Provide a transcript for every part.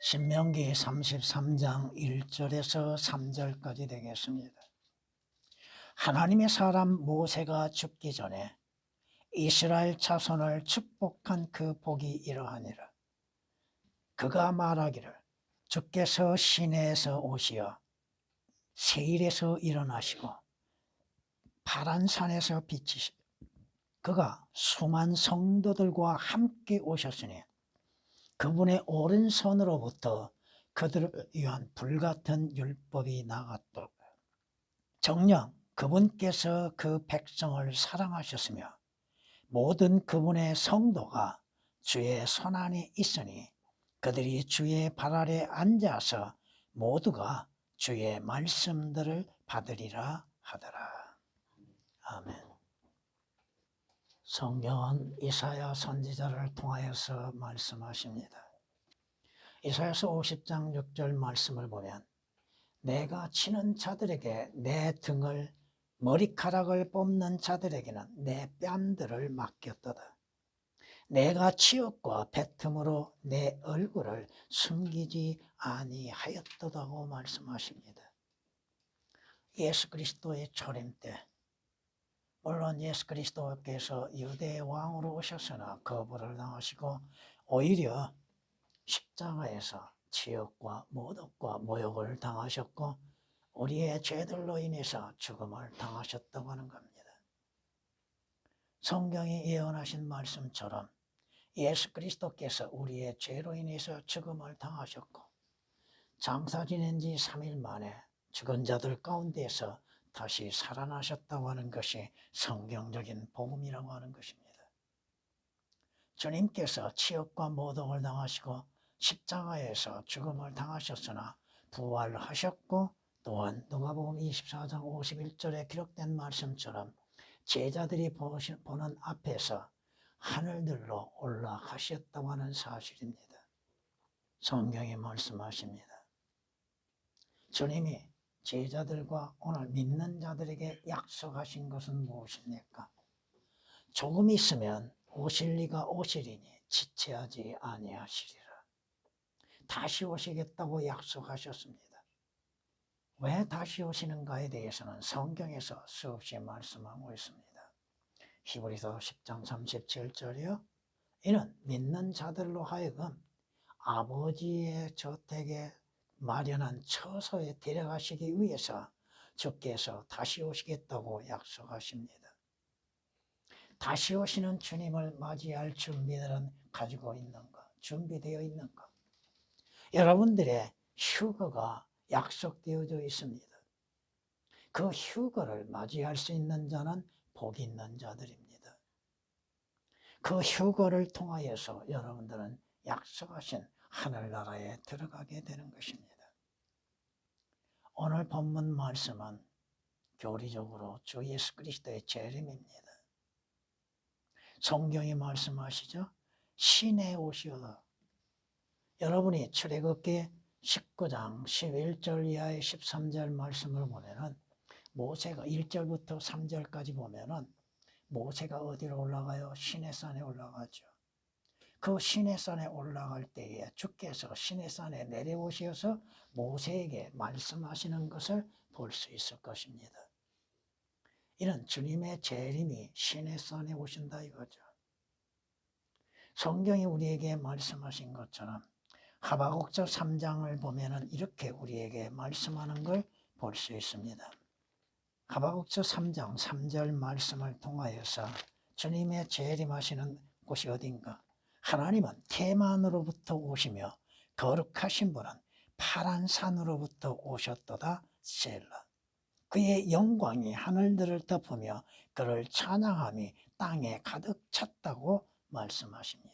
신명기 33장 1절에서 3절까지 되겠습니다. 하나님의 사람 모세가 죽기 전에 이스라엘 자손을 축복한 그 복이 이러하니라. 그가 말하기를 주께서 시내에서 오시어 세일에서 일어나시고 파란 산에서 비치시고 그가 수만 성도들과 함께 오셨으니 그분의 오른손으로부터 그들을 위한 불같은 율법이 나갔도다. 정녕 그분께서 그 백성을 사랑하셨으며 모든 그분의 성도가 주의 손안에 있으니 그들이 주의 발 아래 앉아서 모두가 주의 말씀들을 받으리라 하더라. 아멘. 성경은 이사야 선지자를 통하여서 말씀하십니다. 이사야서 50장 6절 말씀을 보면 내가 치는 자들에게 내 등을 머리카락을 뽑는 자들에게는 내 뺨들을 맡겼도다. 내가 치욕과 뱉음으로 내 얼굴을 숨기지 아니하였도다고 말씀하십니다. 예수 그리스도의 초림 때 물론 예수 그리스도께서 유대의 왕으로 오셨으나 거부를 당하시고 오히려 십자가에서 치욕과 모독과 모욕을 당하셨고 우리의 죄들로 인해서 죽음을 당하셨다고 하는 겁니다. 성경이 예언하신 말씀처럼 예수 그리스도께서 우리의 죄로 인해서 죽음을 당하셨고 장사 지낸 지 3일 만에 죽은 자들 가운데서 다시 살아나셨다고 하는 것이 성경적인 복음이라고 하는 것입니다. 주님께서 치욕과 모독을 당하시고 십자가에서 죽음을 당하셨으나 부활하셨고 또한 누가복음 24장 51절에 기록된 말씀처럼 제자들이 보는 앞에서 하늘들로 올라가셨다고 하는 사실입니다. 성경이 말씀하십니다. 주님이 제자들과 오늘 믿는 자들에게 약속하신 것은 무엇입니까? 조금 있으면 오실 리가 오시리니 지체하지 아니하시리라. 다시 오시겠다고 약속하셨습니다. 왜 다시 오시는가에 대해서는 성경에서 수없이 말씀하고 있습니다. 히브리서 10장 37절이요. 이는 믿는 자들로 하여금 아버지의 저택에 마련한 처소에 데려가시기 위해서 주께서 다시 오시겠다고 약속하십니다. 다시 오시는 주님을 맞이할 준비들은 가지고 있는가? 준비되어 있는가? 여러분들의 휴거가 약속되어져 있습니다. 그 휴거를 맞이할 수 있는 자는 복 있는 자들입니다. 그 휴거를 통하여서 여러분들은 약속하신 하늘나라에 들어가게 되는 것입니다. 오늘 본문 말씀은 교리적으로 주 예수 그리스도의 재림입니다. 성경이 말씀하시죠. 시내에 오시어다. 여러분이 출애굽기 19장 11절 이하의 13절 말씀을 보면은 모세가 1절부터 3절까지 보면은 모세가 어디로 올라가요? 시내산에 올라가죠. 그 시내산에 올라갈 때에 주께서 시내산에 내려오셔서 모세에게 말씀하시는 것을 볼 수 있을 것입니다. 이는 주님의 재림이 시내산에 오신다 이거죠. 성경이 우리에게 말씀하신 것처럼 하박국서 3장을 보면은 이렇게 우리에게 말씀하는 걸 볼 수 있습니다. 하박국서 3장 3절 말씀을 통하여서 주님의 재림하시는 곳이 어딘가? 하나님은 테만으로부터 오시며 거룩하신 분은 파란 산으로부터 오셨도다 셀라. 그의 영광이 하늘들을 덮으며 그를 찬양함이 땅에 가득 찼다고 말씀하십니다.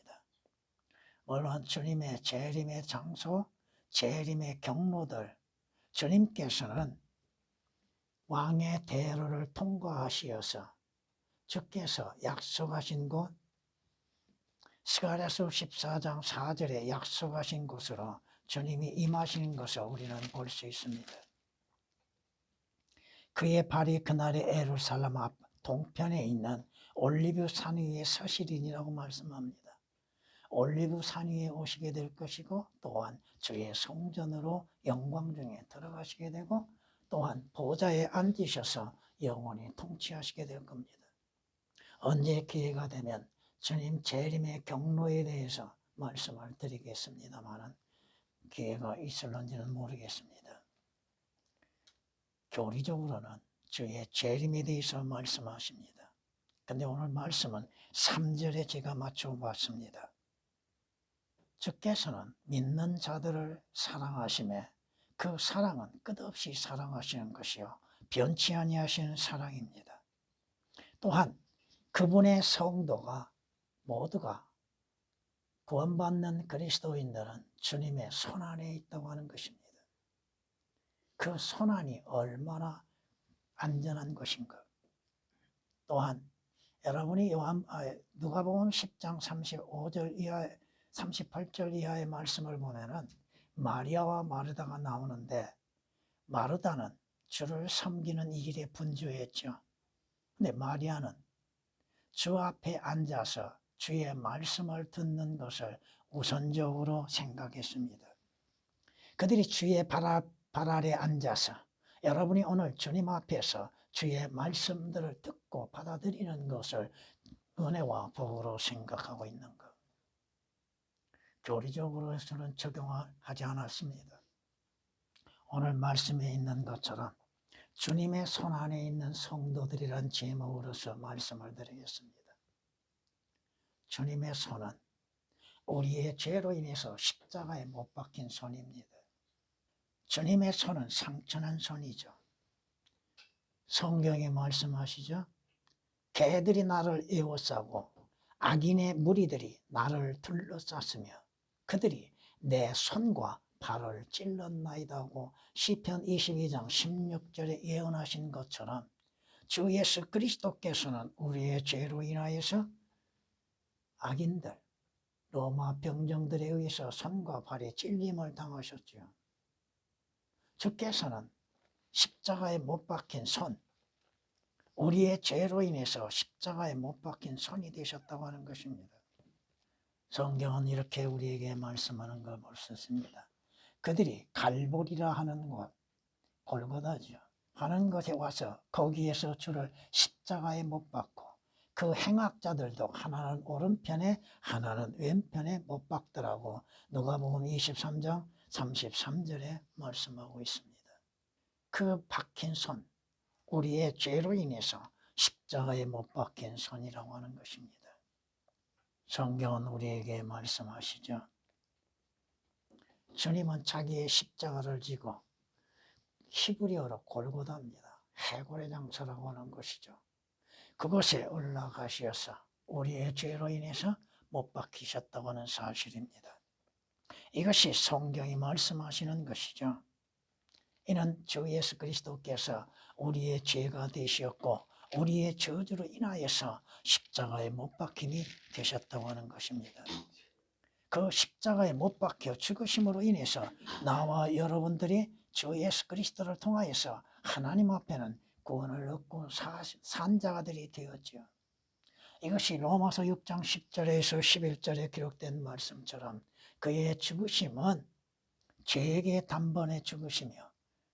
물론 주님의 재림의 장소, 재림의 경로들, 주님께서는 왕의 대로를 통과하시어서 주께서 약속하신 곳, 스가랴서 14장 4절에 약속하신 곳으로 주님이 임하시는 것을 우리는 볼 수 있습니다. 그의 발이 그날의 예루살렘 앞 동편에 있는 올리브 산 위에 서시리니라고 말씀합니다. 올리브 산 위에 오시게 될 것이고, 또한 주의 성전으로 영광 중에 들어가시게 되고, 또한 보좌에 앉으셔서 영원히 통치하시게 될 겁니다. 언제 기회가 되면 주님 재림의 경로에 대해서 말씀을 드리겠습니다만 기회가 있을런지는 모르겠습니다. 교리적으로는 주의 재림에 대해서 말씀하십니다. 근데 오늘 말씀은 3절에 제가 맞춰봤습니다. 주께서는 믿는 자들을 사랑하시매 그 사랑은 끝없이 사랑하시는 것이요 변치 아니하시는 사랑입니다. 또한 그분의 성도가 모두가 구원받는 그리스도인들은 주님의 손안에 있다고 하는 것입니다. 그 손안이 얼마나 안전한 것인가. 또한 여러분이 누가복음 10장 35절 이하 38절 이하의 말씀을 보면은 마리아와 마르다가 나오는데, 마르다는 주를 섬기는 일에 분주했죠. 근데 마리아는 주 앞에 앉아서 주의 말씀을 듣는 것을 우선적으로 생각했습니다. 그들이 주의 발 아래 앉아서 여러분이 오늘 주님 앞에서 주의 말씀들을 듣고 받아들이는 것을 은혜와 복으로 생각하고 있는 것. 교리적으로서는 적용하지 않았습니다. 오늘 말씀에 있는 것처럼 주님의 손안에 있는 성도들이란 제목으로서 말씀을 드리겠습니다. 주님의 손은 우리의 죄로 인해서 십자가에 못 박힌 손입니다. 주님의 손은 상처난 손이죠. 성경에 말씀하시죠. 개들이 나를 에워싸고 악인의 무리들이 나를 둘러쌌으며 그들이 내 손과 발을 찔렀나이다고 시편 22장 16절에 예언하신 것처럼 주 예수 그리스도께서는 우리의 죄로 인하여서 악인들, 로마 병정들에 의해서 손과 발에 찔림을 당하셨죠. 주께서는 십자가에 못 박힌 손, 우리의 죄로 인해서 십자가에 못 박힌 손이 되셨다고 하는 것입니다. 성경은 이렇게 우리에게 말씀하는 걸 볼 수 있습니다. 그들이 갈보리라 하는 곳, 골고다죠. 하는 곳에 와서 거기에서 주를 십자가에 못 박고 그 행악자들도 하나는 오른편에 하나는 왼편에 못 박더라고 누가복음 23장 33절에 말씀하고 있습니다. 그 박힌 손, 우리의 죄로 인해서 십자가에 못 박힌 손이라고 하는 것입니다. 성경은 우리에게 말씀하시죠. 주님은 자기의 십자가를 지고 히브리어로 골고다입니다. 해골의 장소라고 하는 것이죠. 그곳에 올라가셔서 우리의 죄로 인해서 못 박히셨다고 하는 사실입니다. 이것이 성경이 말씀하시는 것이죠. 이는 주 예수 그리스도께서 우리의 죄가 되셨고 우리의 저주로 인하여서 십자가에 못 박힘이 되셨다고 하는 것입니다. 그 십자가에 못 박혀 죽으심으로 인해서 나와 여러분들이 주 예수 그리스도를 통하여서 하나님 앞에는 구원을 얻고 산 자들이 되었죠. 이것이 로마서 6장 10절에서 11절에 기록된 말씀처럼 그의 죽으심은 죄에게 단번에 죽으시며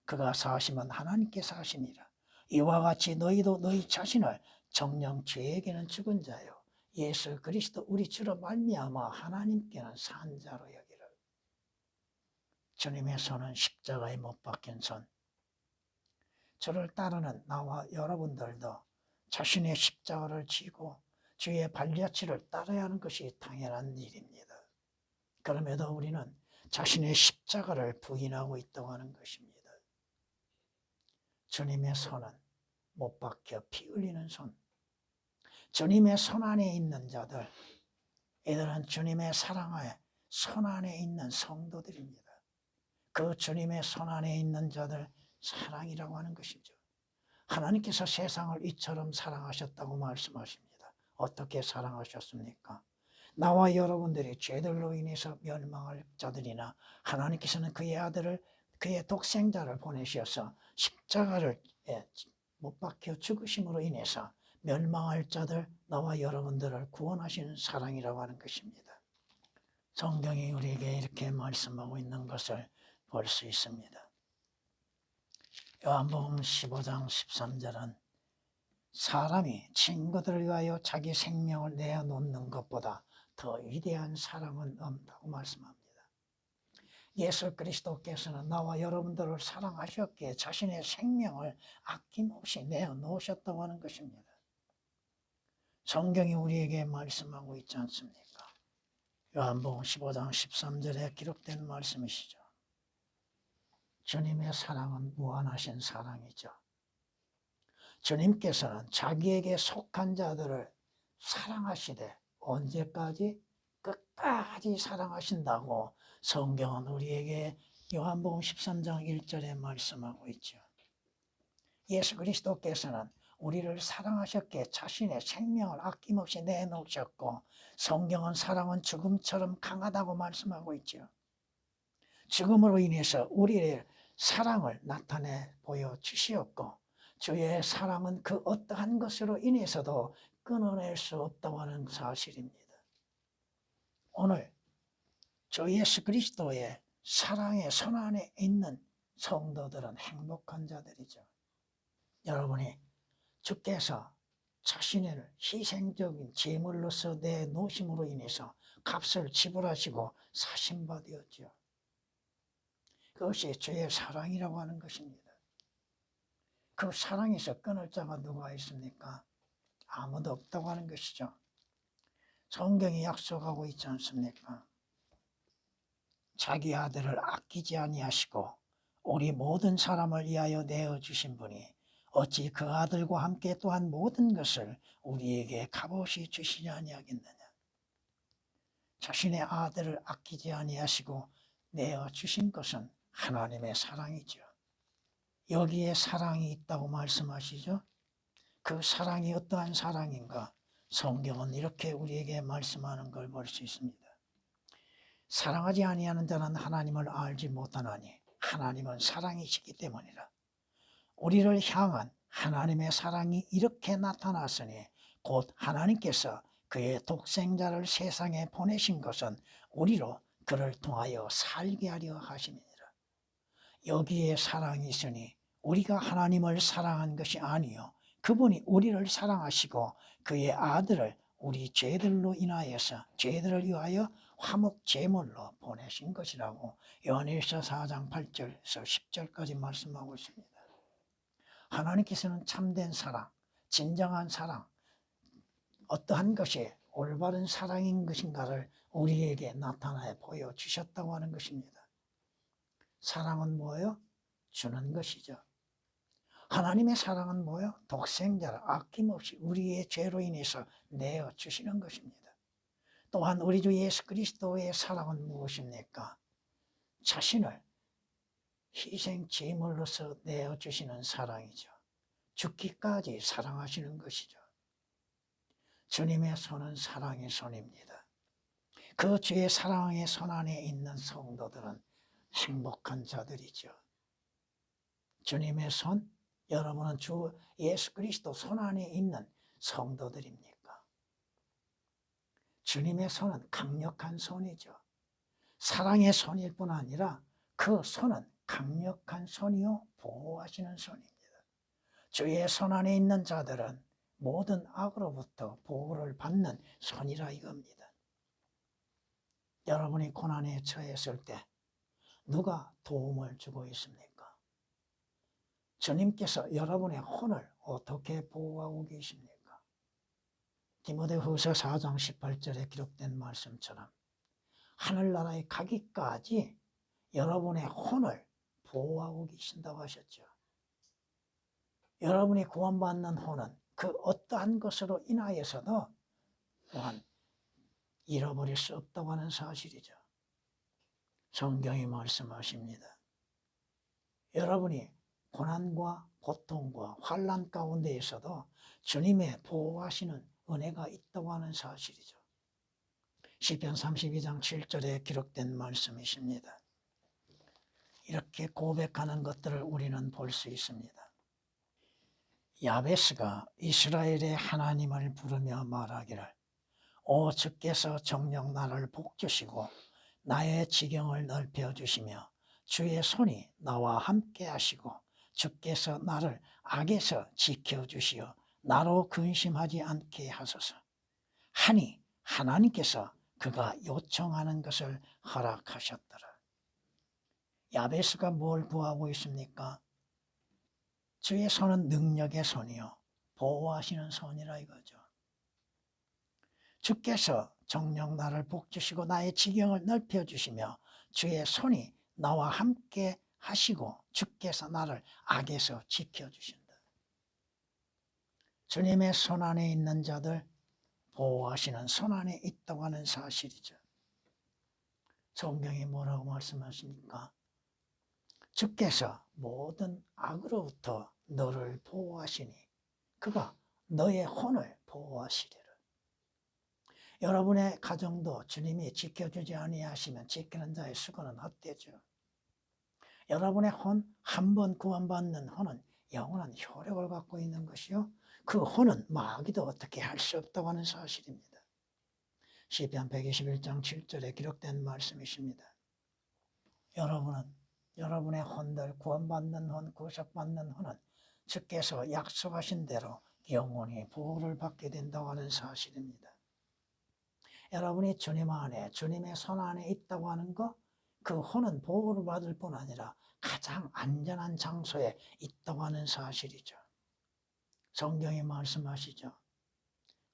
그가 사심은 하나님께 사심이라. 이와 같이 너희도 너희 자신을 정녕 죄에게는 죽은 자요 예수 그리스도 우리 주로 말미암아 하나님께는 산 자로 여기를. 주님의 손은 십자가에 못 박힌 손. 저를 따르는 나와 여러분들도 자신의 십자가를 지고 주의 발자취를 따라야 하는 것이 당연한 일입니다. 그럼에도 우리는 자신의 십자가를 부인하고 있다고 하는 것입니다. 주님의 손은 못 박혀 피 흘리는 손. 주님의 손 안에 있는 자들, 이들은 주님의 사랑의 손 안에 있는 성도들입니다. 그 주님의 손 안에 있는 자들 사랑이라고 하는 것이죠. 하나님께서 세상을 이처럼 사랑하셨다고 말씀하십니다. 어떻게 사랑하셨습니까? 나와 여러분들이 죄들로 인해서 멸망할 자들이나 하나님께서는 그의 아들을 그의 독생자를 보내셔서 십자가를 못 박혀 죽으심으로 인해서 멸망할 자들 나와 여러분들을 구원하시는 사랑이라고 하는 것입니다. 성경이 우리에게 이렇게 말씀하고 있는 것을 볼 수 있습니다. 요한복음 15장 13절은 사람이 친구들을 위하여 자기 생명을 내어놓는 것보다 더 위대한 사랑은 없다고 말씀합니다. 예수 그리스도께서는 나와 여러분들을 사랑하셨기에 자신의 생명을 아낌없이 내어놓으셨다고 하는 것입니다. 성경이 우리에게 말씀하고 있지 않습니까? 요한복음 15장 13절에 기록된 말씀이시죠. 주님의 사랑은 무한하신 사랑이죠. 주님께서는 자기에게 속한 자들을 사랑하시되 언제까지? 끝까지 사랑하신다고 성경은 우리에게 요한복음 13장 1절에 말씀하고 있죠. 예수 그리스도께서는 우리를 사랑하셨기에 자신의 생명을 아낌없이 내놓으셨고 성경은 사랑은 죽음처럼 강하다고 말씀하고 있죠. 죽음으로 인해서 우리의 사랑을 나타내 보여주시었고 주의 사랑은 그 어떠한 것으로 인해서도 끊어낼 수 없다고 하는 사실입니다. 오늘 주 예수 그리스도의 사랑의 손 안에 있는 성도들은 행복한 자들이죠. 여러분이 주께서 자신을 희생적인 제물로서 내놓으심으로 인해서 값을 지불하시고 사신 바 되었죠. 그것이 주의 사랑이라고 하는 것입니다. 그 사랑에서 끊을 자가 누가 있습니까? 아무도 없다고 하는 것이죠. 성경이 약속하고 있지 않습니까? 자기 아들을 아끼지 아니하시고 우리 모든 사람을 위하여 내어주신 분이 어찌 그 아들과 함께 또한 모든 것을 우리에게 값없이 주시지 아니하겠느냐. 자신의 아들을 아끼지 아니하시고 내어주신 것은 하나님의 사랑이죠. 여기에 사랑이 있다고 말씀하시죠. 그 사랑이 어떠한 사랑인가? 성경은 이렇게 우리에게 말씀하는 걸 볼 수 있습니다. 사랑하지 아니하는 자는 하나님을 알지 못하나니 하나님은 사랑이시기 때문이라. 우리를 향한 하나님의 사랑이 이렇게 나타났으니 곧 하나님께서 그의 독생자를 세상에 보내신 것은 우리로 그를 통하여 살게 하려 하심이니라. 여기에 사랑이 있으니 우리가 하나님을 사랑한 것이 아니요 그분이 우리를 사랑하시고 그의 아들을 우리 죄들로 인하여서 죄들을 위하여 화목 제물로 보내신 것이라고 요한일서 4장 8절에서 10절까지 말씀하고 있습니다. 하나님께서는 참된 사랑, 진정한 사랑, 어떠한 것이 올바른 사랑인 것인가를 우리에게 나타내 보여주셨다고 하는 것입니다. 사랑은 뭐예요? 주는 것이죠. 하나님의 사랑은 뭐예요? 독생자를 아낌없이 우리의 죄로 인해서 내어주시는 것입니다. 또한 우리 주 예수 그리스도의 사랑은 무엇입니까? 자신을 희생 제물로서 내어주시는 사랑이죠. 죽기까지 사랑하시는 것이죠. 주님의 손은 사랑의 손입니다. 그 주의 사랑의 손 안에 있는 성도들은 행복한 자들이죠. 주님의 손, 여러분은 주 예수 그리스도 손 안에 있는 성도들입니까? 주님의 손은 강력한 손이죠. 사랑의 손일 뿐 아니라 그 손은 강력한 손이요 보호하시는 손입니다. 주의 손 안에 있는 자들은 모든 악으로부터 보호를 받는 손이라 이겁니다. 여러분이 고난에 처했을 때 누가 도움을 주고 있습니까? 주님께서 여러분의 혼을 어떻게 보호하고 계십니까? 디모데후서 4장 18절에 기록된 말씀처럼 하늘나라에 가기까지 여러분의 혼을 보호하고 계신다고 하셨죠. 여러분이 구원받는 혼은 그 어떠한 것으로 인하여서도 또한 잃어버릴 수 없다고 하는 사실이죠. 성경이 말씀하십니다. 여러분이 고난과 고통과 환난 가운데에서도 주님의 보호하시는 은혜가 있다고 하는 사실이죠. 시편 32장 7절에 기록된 말씀이십니다. 이렇게 고백하는 것들을 우리는 볼 수 있습니다. 야베스가 이스라엘의 하나님을 부르며 말하기를 오 주께서 정녕 나를 복주시고 나의 지경을 넓혀주시며 주의 손이 나와 함께 하시고 주께서 나를 악에서 지켜주시어 나로 근심하지 않게 하소서. 하니 하나님께서 그가 요청하는 것을 허락하셨더라. 야베스가 뭘 구하고 있습니까? 주의 손은 능력의 손이요 보호하시는 손이라 이거죠. 주께서 정녕 나를 복주시고 나의 지경을 넓혀주시며 주의 손이 나와 함께 하시고 주께서 나를 악에서 지켜주신다. 주님의 손 안에 있는 자들 보호하시는 손 안에 있다고 하는 사실이죠. 성경이 뭐라고 말씀하십니까? 주께서 모든 악으로부터 너를 보호하시니 그가 너의 혼을 보호하시리라. 여러분의 가정도 주님이 지켜주지 아니하시면 지키는 자의 수고는 헛되죠. 여러분의 혼, 한 번 구원받는 혼은 영원한 효력을 갖고 있는 것이요 그 혼은 마귀도 어떻게 할 수 없다고 하는 사실입니다. 시편 121장 7절에 기록된 말씀이십니다. 여러분은 여러분의 혼들, 구원받는 혼, 구속받는 혼은 주께서 약속하신 대로 영원히 보호를 받게 된다고 하는 사실입니다. 여러분이 주님 안에, 주님의 손 안에 있다고 하는 것, 그 혼은 보호를 받을 뿐 아니라 가장 안전한 장소에 있다고 하는 사실이죠. 성경이 말씀하시죠.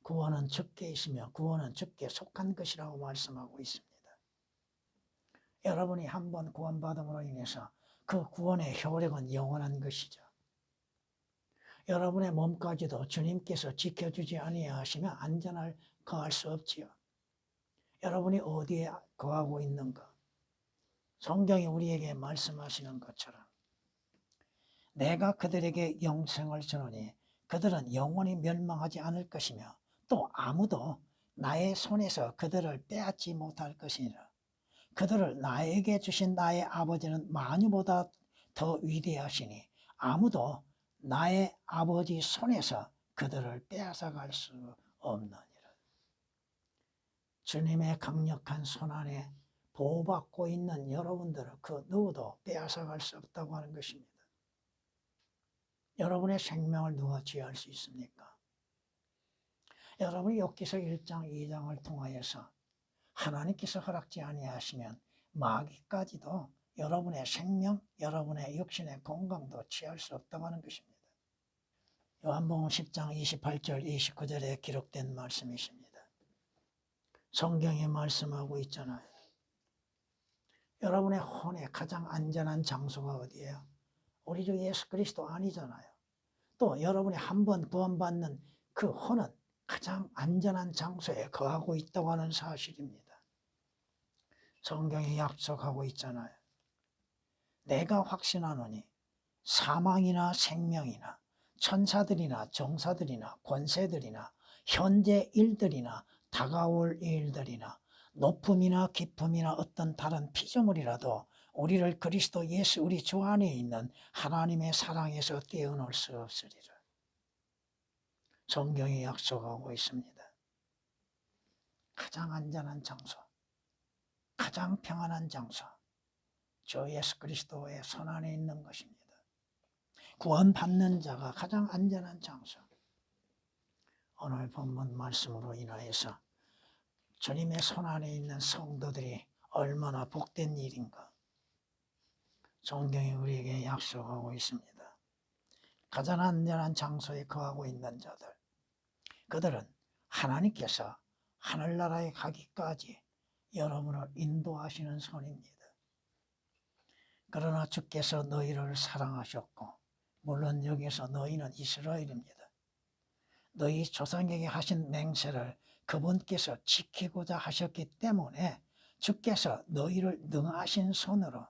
구원은 주께 있으며 구원은 주께 속한 것이라고 말씀하고 있습니다. 여러분이 한번 구원받음으로 인해서 그 구원의 효력은 영원한 것이죠. 여러분의 몸까지도 주님께서 지켜주지 아니하시면 안전을 거할 수 없지요. 여러분이 어디에 거하고 있는가? 성경이 우리에게 말씀하시는 것처럼 내가 그들에게 영생을 주노니 그들은 영원히 멸망하지 않을 것이며 또 아무도 나의 손에서 그들을 빼앗지 못할 것이니라. 그들을 나에게 주신 나의 아버지는 만유보다 더 위대하시니 아무도 나의 아버지 손에서 그들을 빼앗아갈 수 없느니라. 주님의 강력한 손 안에 보호받고 있는 여러분들을 그 누구도 빼앗아갈 수 없다고 하는 것입니다. 여러분의 생명을 누가 취할 수 있습니까? 여러분이 욥기서 1장 2장을 통하여서 하나님께서 허락지 아니하시면 마귀까지도 여러분의 생명, 여러분의 육신의 건강도 취할 수 없다고 하는 것입니다. 요한복음 10장 28절 29절에 기록된 말씀이십니다. 성경이 말씀하고 있잖아요. 여러분의 혼의 가장 안전한 장소가 어디예요? 우리 주 예수 그리스도 아니잖아요. 또 여러분이 한번 구원받는 그 혼은 가장 안전한 장소에 거하고 있다고 하는 사실입니다. 성경이 약속하고 있잖아요. 내가 확신하노니 사망이나 생명이나 천사들이나 정사들이나 권세들이나 현재 일들이나 다가올 일들이나 높음이나 깊음이나 어떤 다른 피조물이라도 우리를 그리스도 예수 우리 주 안에 있는 하나님의 사랑에서 떼어놓을 수 없으리라. 성경이 약속하고 있습니다. 가장 안전한 장소, 가장 평안한 장소, 주 예수 그리스도의 손 안에 있는 것입니다. 구원받는 자가 가장 안전한 장소. 오늘 본문 말씀으로 인하여서 주님의 손 안에 있는 성도들이 얼마나 복된 일인가. 성경이 우리에게 약속하고 있습니다. 가장 안전한 장소에 거하고 있는 자들, 그들은 하나님께서 하늘나라에 가기까지 여러분을 인도하시는 손입니다. 그러나 주께서 너희를 사랑하셨고 물론 여기서 너희는 이스라엘입니다. 너희 조상에게 하신 맹세를 그분께서 지키고자 하셨기 때문에 주께서 너희를 능하신 손으로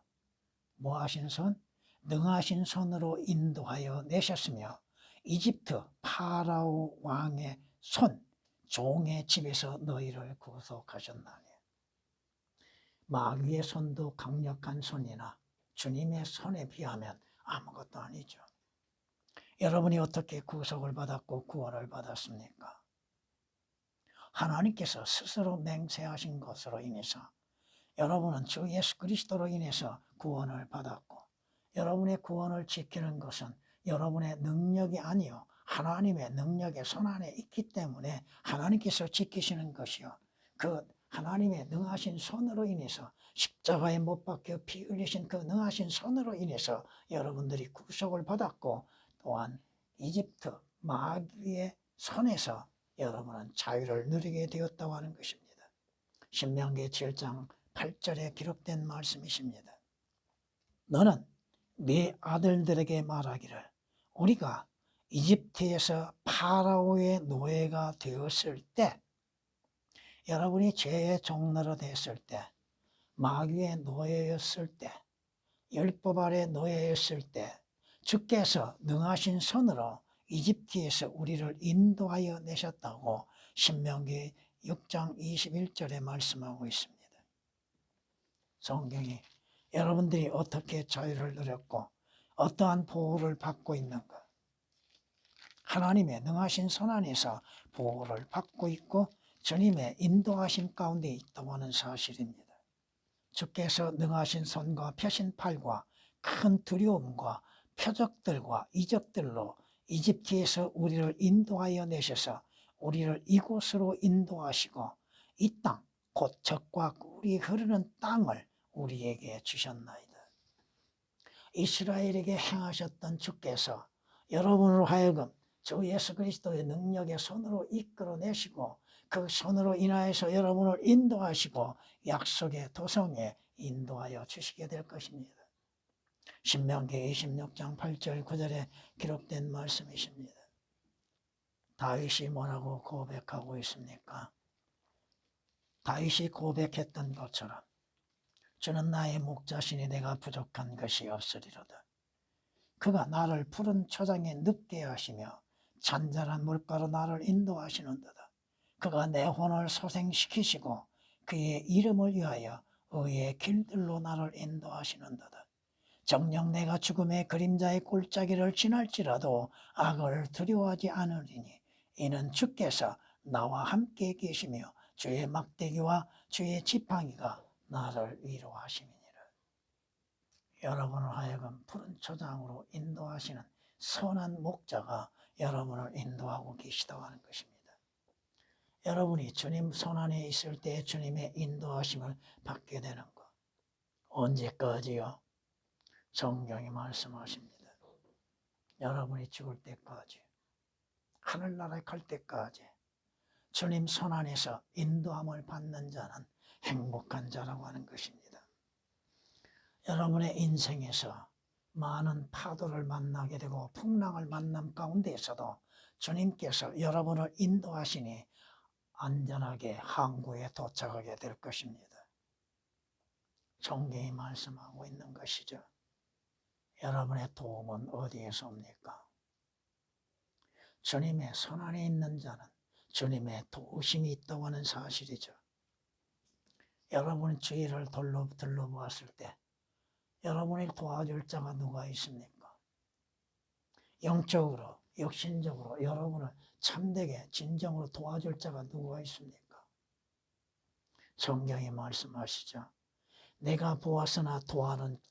뭐하신 손? 능하신 손으로 인도하여 내셨으며 이집트 파라오 왕의 손, 종의 집에서 너희를 구속하셨나니. 마귀의 손도 강력한 손이나 주님의 손에 비하면 아무것도 아니죠. 여러분이 어떻게 구속을 받았고 구원을 받았습니까? 하나님께서 스스로 맹세하신 것으로 인해서 여러분은 주 예수 그리스도로 인해서 구원을 받았고, 여러분의 구원을 지키는 것은 여러분의 능력이 아니요 하나님의 능력의 손안에 있기 때문에 하나님께서 지키시는 것이요, 그 하나님의 능하신 손으로 인해서 십자가에 못 박혀 피 흘리신 그 능하신 손으로 인해서 여러분들이 구속을 받았고, 또한 이집트 마귀의 손에서 여러분은 자유를 누리게 되었다고 하는 것입니다. 신명기 7장 8절에 기록된 말씀이십니다. 너는 네 아들들에게 말하기를, 우리가 이집트에서 파라오의 노예가 되었을 때, 여러분이 죄의 종로로 됐을 때, 마귀의 노예였을 때, 율법 아래 노예였을 때 주께서 능하신 손으로 이집트에서 우리를 인도하여 내셨다고 신명기 6장 21절에 말씀하고 있습니다. 성경이 여러분들이 어떻게 자유를 누렸고 어떠한 보호를 받고 있는가, 하나님의 능하신 손 안에서 보호를 받고 있고 주님의 인도하심 가운데 있다고 하는 사실입니다. 주께서 능하신 손과 펴신 팔과 큰 두려움과 표적들과 이적들로 이집트에서 우리를 인도하여 내셔서 우리를 이곳으로 인도하시고 이 땅, 곧 젖과 꿀이 흐르는 땅을 우리에게 주셨나이다. 이스라엘에게 행하셨던 주께서 여러분으로 하여금 주 예수 그리스도의 능력의 손으로 이끌어내시고 그 손으로 인하여서 여러분을 인도하시고 약속의 도성에 인도하여 주시게 될 것입니다. 신명기 26장 8절 9절에 기록된 말씀이십니다. 다윗이 뭐라고 고백하고 있습니까? 다윗이 고백했던 것처럼 주는 나의 목자시니 내가 부족한 것이 없으리로다. 그가 나를 푸른 초장에 눕게 하시며 잔잔한 물가로 나를 인도하시는도다. 그가 내 혼을 소생시키시고 그의 이름을 위하여 의의 길들로 나를 인도하시는도다. 정녕 내가 죽음의 그림자의 골짜기를 지날지라도 악을 두려워하지 않으리니 이는 주께서 나와 함께 계시며 주의 막대기와 주의 지팡이가 나를 위로하심이니라. 여러분을 하여금 푸른 초장으로 인도하시는 선한 목자가 여러분을 인도하고 계시다고 하는 것입니다. 여러분이 주님 손안에 있을 때 주님의 인도하심을 받게 되는 것, 언제까지요? 성경이 말씀하십니다. 여러분이 죽을 때까지, 하늘나라에 갈 때까지 주님 손안에서 인도함을 받는 자는 행복한 자라고 하는 것입니다. 여러분의 인생에서 많은 파도를 만나게 되고 풍랑을 만남 가운데에서도 주님께서 여러분을 인도하시니 안전하게 항구에 도착하게 될 것입니다. 성경이 말씀하고 있는 것이죠. 여러분의 도움은 어디에서 옵니까? 주님의 손안에 있는 자는 주님의 도우심이 있다고 하는 사실이죠. 여러분 주위를 둘러보았을 때 여러분을 도와줄 자가 누가 있습니까? 영적으로, 육신적으로 여러분을 참되게 진정으로 도와줄 자가 누가 있습니까? 성경이 말씀하시죠. 내가 보았으나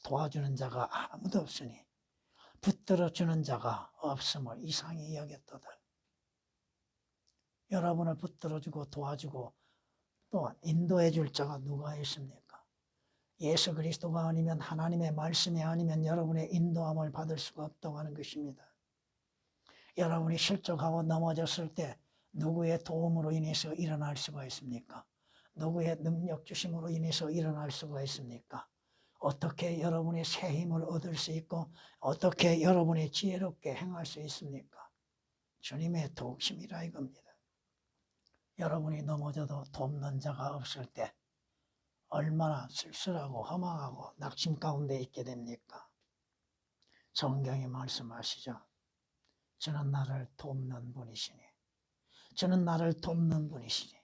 도와주는 자가 아무도 없으니 붙들어주는 자가 없음을 이상히 여겼도다. 여러분을 붙들어주고 도와주고 또한 인도해 줄 자가 누가 있습니까? 예수 그리스도가 아니면, 하나님의 말씀이 아니면 여러분의 인도함을 받을 수가 없다고 하는 것입니다. 여러분이 실족하고 넘어졌을 때 누구의 도움으로 인해서 일어날 수가 있습니까? 누구의 능력 주심으로 인해서 일어날 수가 있습니까? 어떻게 여러분의 새 힘을 얻을 수 있고 어떻게 여러분이 지혜롭게 행할 수 있습니까? 주님의 도우심이라 이겁니다. 여러분이 넘어져도 돕는 자가 없을 때 얼마나 쓸쓸하고 허망하고 낙심 가운데 있게 됩니까? 성경이 말씀하시죠. 저는 나를 돕는 분이시니, 저는 나를 돕는 분이시니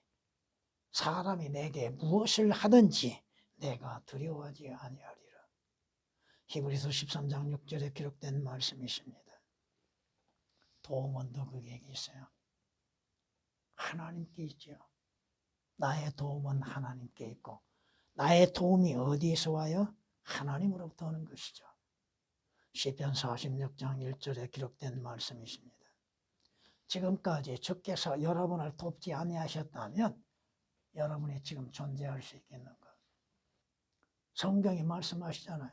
사람이 내게 무엇을 하든지 내가 두려워하지 아니하리라. 히브리서 13장 6절에 기록된 말씀이십니다. 도움은 누구에게 있어요? 하나님께 있죠. 나의 도움은 하나님께 있고 나의 도움이 어디에서 와요? 하나님으로부터 오는 것이죠. 시편 46장 1절에 기록된 말씀이십니다. 지금까지 주께서 여러분을 돕지 아니하셨다면 여러분이 지금 존재할 수 있겠는가? 성경이 말씀하시잖아요.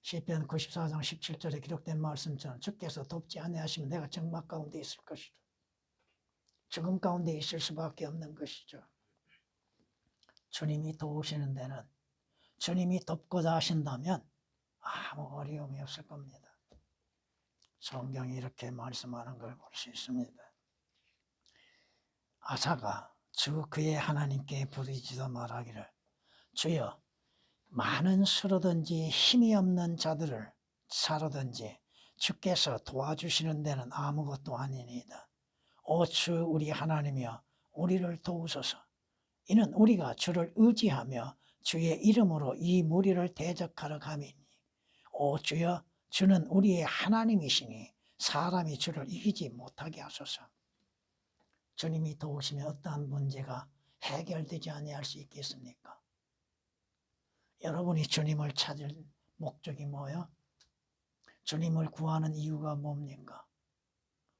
시편 94장 17절에 기록된 말씀처럼 주께서 돕지 아니하시면 내가 적막 가운데 있을 것이다. 죽음 가운데 있을 수밖에 없는 것이죠. 주님이 도우시는 데는 주님이 돕고자 하신다면 아무 어려움이 없을 겁니다. 성경이 이렇게 말씀하는 걸 볼 수 있습니다. 아사가 주 그의 하나님께 부르짖어 말하기를 주여 많은 수로든지 힘이 없는 자들을 사로든지 주께서 도와주시는 데는 아무것도 아니니이다. 오 주 우리 하나님이여 우리를 도우소서. 이는 우리가 주를 의지하며 주의 이름으로 이 무리를 대적하러 감이니 오 주여 주는 우리의 하나님이시니 사람이 주를 이기지 못하게 하소서. 주님이 도우시면 어떠한 문제가 해결되지 아니할 수 있겠습니까? 여러분이 주님을 찾을 목적이 뭐예요? 주님을 구하는 이유가 뭡니까?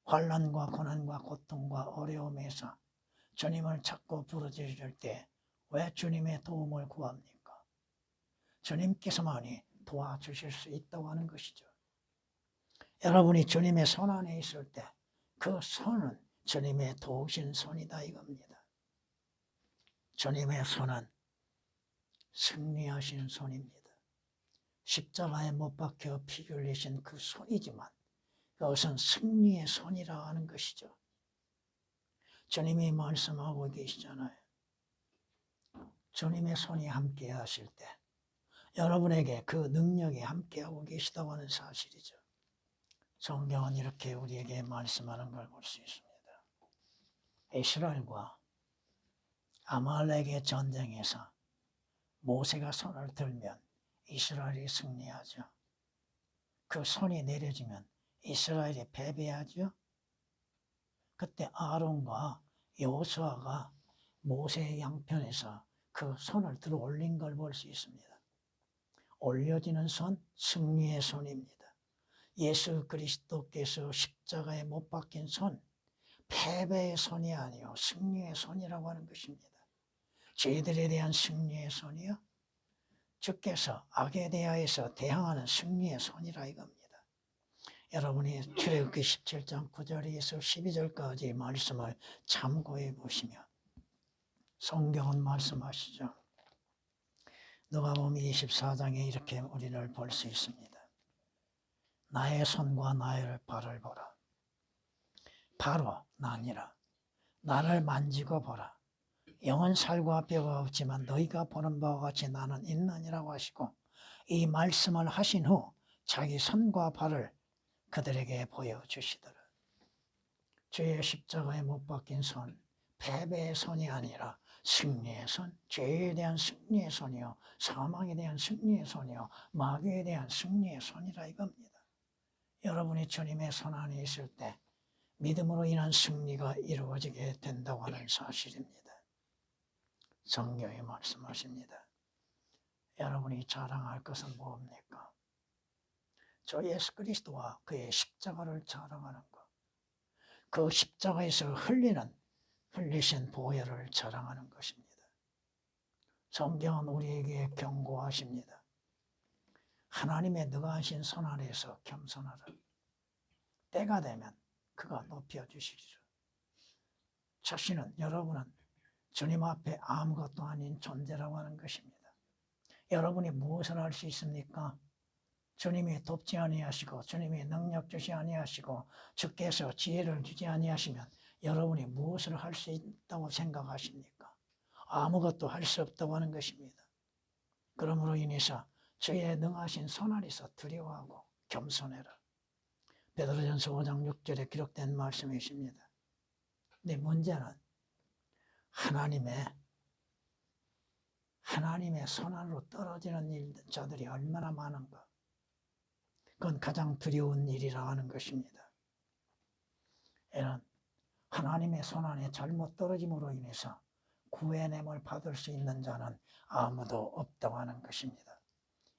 환난과 고난과 고통과 어려움에서 주님을 찾고 부르짖을 때 왜 주님의 도움을 구합니까? 주님께서만이 도와주실 수 있다고 하는 것이죠. 여러분이 주님의 손 안에 있을 때 그 손은 주님의 도우신 손이다 이겁니다. 주님의 손은 승리하신 손입니다. 십자가에 못 박혀 피 흘리신 그 손이지만 그것은 승리의 손이라 하는 것이죠. 주님이 말씀하고 계시잖아요. 주님의 손이 함께 하실 때 여러분에게 그 능력이 함께하고 계시다고 하는 사실이죠. 성경은 이렇게 우리에게 말씀하는 걸 볼 수 있습니다. 이스라엘과 아말렉의 전쟁에서 모세가 손을 들면 이스라엘이 승리하죠. 그 손이 내려지면 이스라엘이 패배하죠. 그때 아론과 여호수아가 모세의 양편에서 그 손을 들어 올린 걸 볼 수 있습니다. 올려지는 손, 승리의 손입니다. 예수 그리스도께서 십자가에 못 박힌 손, 패배의 손이 아니요 승리의 손이라고 하는 것입니다. 죄들에 대한 승리의 손이요 주께서 악에 대하여서 대항하는 승리의 손이라 이겁니다. 여러분이 출애굽기 17장 9절에서 12절까지 말씀을 참고해 보시면 성경은 말씀하시죠. 누가복음 24장에 이렇게 우리를 볼 수 있습니다. 나의 손과 나의 발을 보라. 바로 나니라. 나를 만지고 보라. 영은 살과 뼈가 없지만 너희가 보는 바와 같이 나는 있느니라고 하시고 이 말씀을 하신 후 자기 손과 발을 그들에게 보여주시더라. 주의 십자가에 못 박힌 손, 패배의 손이 아니라 승리의 손, 죄에 대한 승리의 손이요 사망에 대한 승리의 손이요 마귀에 대한 승리의 손이라 이겁니다. 여러분이 주님의 손 안에 있을 때 믿음으로 인한 승리가 이루어지게 된다고 하는 사실입니다. 성경이 말씀하십니다. 여러분이 자랑할 것은 뭡니까? 저 예수 그리스도와 그의 십자가를 자랑하는 것. 그 십자가에서 흘리신 보혈을 자랑하는 것입니다. 성경은 우리에게 경고하십니다. 하나님의 능하신 손 아래에서 겸손하라. 때가 되면 그가 높여주시리라. 여러분은 주님 앞에 아무것도 아닌 존재라고 하는 것입니다. 여러분이 무엇을 할 수 있습니까? 주님이 돕지 아니하시고 주님이 능력 주시 아니하시고 주께서 지혜를 주지 아니하시면 여러분이 무엇을 할 수 있다고 생각하십니까? 아무것도 할 수 없다고 하는 것입니다. 그러므로 인해서 주의 능하신 손 아래서 두려워하고 겸손해라. 베드로전서 5장 6절에 기록된 말씀이십니다. 근데 문제는 하나님의 손 안으로 떨어지는 자들이 얼마나 많은가. 그건 가장 두려운 일이라 하는 것입니다. 이는 하나님의 손 안에 잘못 떨어짐으로 인해서 구원함을 받을 수 있는 자는 아무도 없다고 하는 것입니다.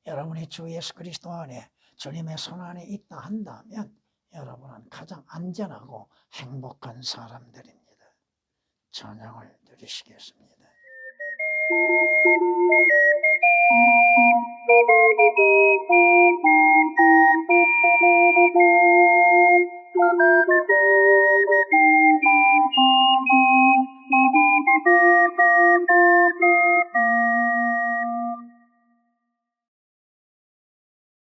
여러분이 주 예수 그리스도 안에 주님의 손 안에 있다 한다면 여러분은 가장 안전하고 행복한 사람들입니다. 찬양을 드리시겠습니다.